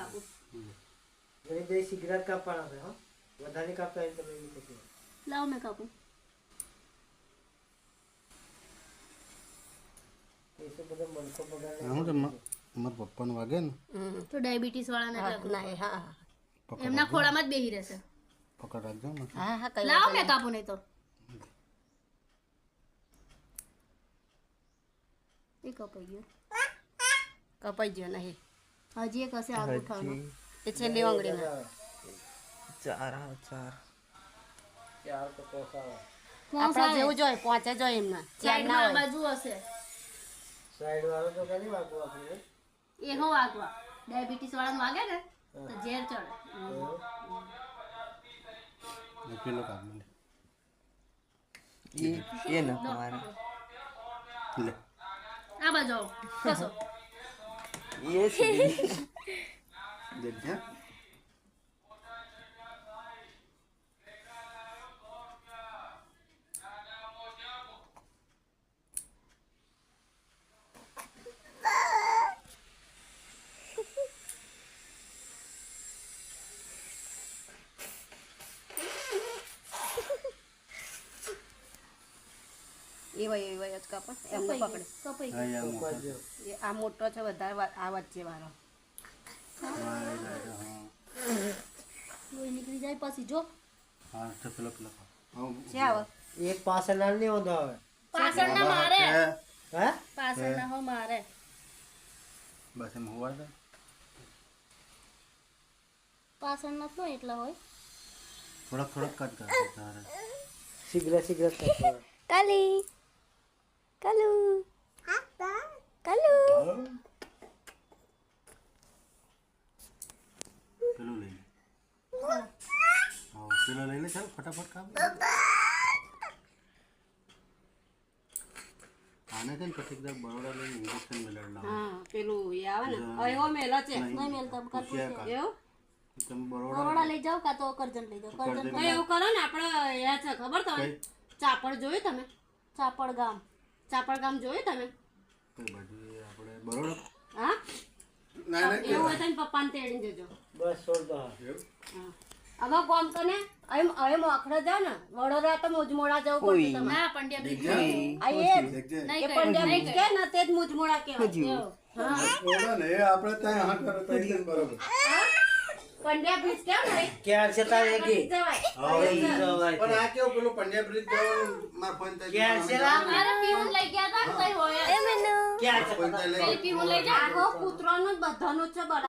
કાપું. મેં બે સિગરેટ કાપવાના છે. હા વધારે કાપતા હોય તમે એમ કહો. લાવ મેં કાપું. એ બધા મનકો બગાડે. હું તો મારા પપ્પાને વાગે ને તો ડાયાબિટીસ વાળાને એટલે ના હા એમના ખોળામાં જ બેહી રહેશે. પકડ રાખજો ને. હા હા કઈ લાવ મેં કાપું નહીં તો એ કપાઈ ગયો. કપાઈ ગયો નહીં હજી એક હશે આગ ઉઠાવવાનો. એ છેલ્લી આંગળીના ચાર તો કોસા આપણા જેવું જોઈએ પહોંચે જોઈએ એમના ચાર ના સાઈડમાં આ હોય બાજુ હશે સાઈડ વાળો તો કઈ વાગવું આપણે. એ હો વાગવા ડાયાબિટીસ વાળાને વાગે ને તો ઝેર ચડે. પેલો કામ લે લે આ બાજુ આવો. ખસો. દેખ એ વય જ કાપો એમને પકડે કપાઈ હા ગયો. યાર મોટો. એ આ મોટો છે વધારે આ વચ્ચે વાળો લોહી નીકળી જાય પછી જો હા તો પેલો પેલો છે આવો એક પાછળ ના નહીં વાંધો આવે. પાછળના મારે હે પાછળના હો મારે. બસ એમ હોવા દે પાછળના તો એટલા હોય. થોડોક કટ કર તારે સિગરેટ કાપવા. કાલી કાલુ કાલુ પેલું લઈ લે હા પેલો લઈ લે ચાલ ફટાફટ કામ આને છે ને પછી એકદમ બરોડા લઈને ઇન્જેક્શન મેળવડા હા પેલું એ આવે ને એવો મેલો છે નહીં મેલતા કરતું છે. એવું તમે બરોડા બરોડા લઈ જાઓ કાં તો કરજણ લઈ જાઓ. કરજણ તો એવું કરો ને આપણે એ છે ખબર તમને ચાપડ જોયું તમે ચાપડ ગામ જોયું તમે કઈ બાજુ આપણે બરોડા હા ના ના એવું હોય તો એના પપ્પાને તેડીને જજો બસ છોડ દો. હવે કોમ તો ને હવે મોખડે જાવ ને વડોદરા તો મુજમોડા જવું પડશે તમે ના પંડ્યા બ્રિજ આ એ દેખજે નહીં એ પંડ્યા બીચ કે ને તે જ મુજમોડા કહેવાય બરોડા ને એ આપણે ત્યાં હાથ કરો તો એકદમ બરોબર પંડ્યા બીચ કેમ ને ક્યાં છે તારે એકી? જવાય પણ આ કેવું પેલું પંજાબ બ્રિજ જવાનું માર ફોન થાય ક્યાં છે લા? અરે પીવું લઈ ગયા હતા ને તઈ હોય. ક્યાં છે ફોન થાય પેલી પીવું લઈ જા. આખો કૂતરાનું જ બધાનું જ છે બરાબર